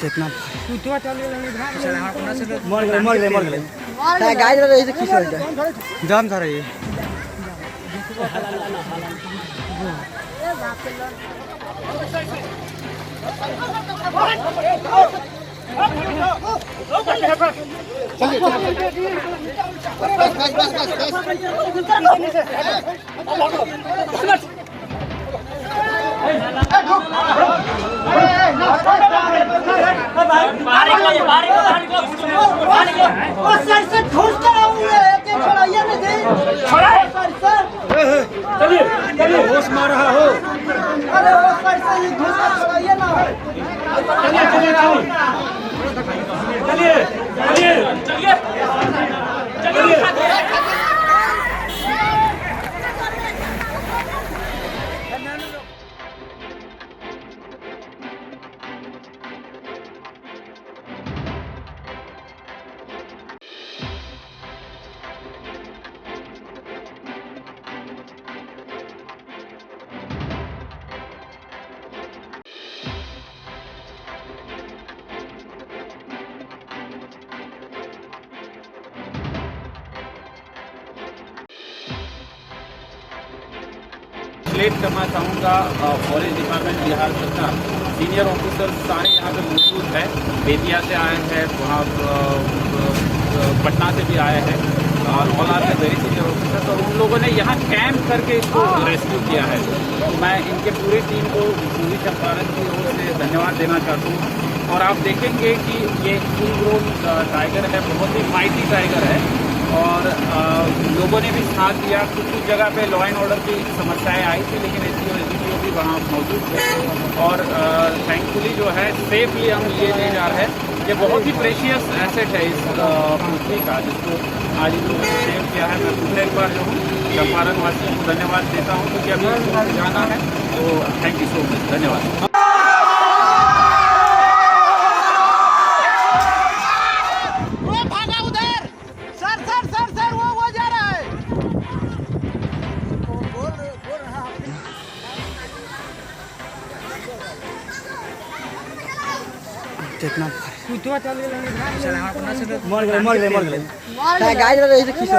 कितना कुतवा चले मर गए गाय रही तो किस जाम था रही होश मार रहा हो। अरे वो कैसे ही घुस कर छोड़ाइए ना। चलिए रिलेट करना चाहूँगा फॉरेस्ट डिपार्टमेंट बिहार सरकार सीनियर ऑफिसर सारे यहाँ पे मौजूद है। बेतिया से आए हैं, वहाँ पटना से भी आए हैं और औलाद के वेरी सीनियर ऑफिसर। तो उन लोगों ने यहाँ कैंप करके इसको रेस्क्यू किया है। तो मैं इनके पूरी टीम को पूरी चंपारण की ओर से धन्यवाद देना चाहता हूँ। और आप देखेंगे कि ये फुल ग्रोन टाइगर है, बहुत ही माइटी टाइगर है और लोगों ने भी साथ दिया। कुछ कुछ जगह पे लॉ एंड ऑर्डर की समस्याएं आई थी, लेकिन एसडीओ भी वहाँ मौजूद थे और थैंकफुली जो है सेफली हम ये ले जा रहे हैं। ये बहुत ही प्रेशियस एसेट है इस पृथ्वी का, जिसको आज इन लोगों ने सेव किया है। मैं दूसरे एक बार जो हूँ चंपारण वासियों को धन्यवाद देता हूँ, क्योंकि अभी जाना है। तो थैंक यू सो मच, धन्यवाद। कितना कुतवा चले मर गए गाय रही तो किस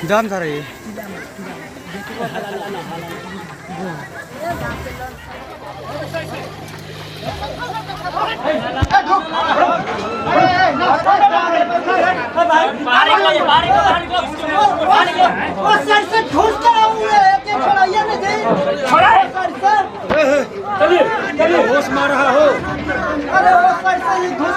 जाम था रही बारी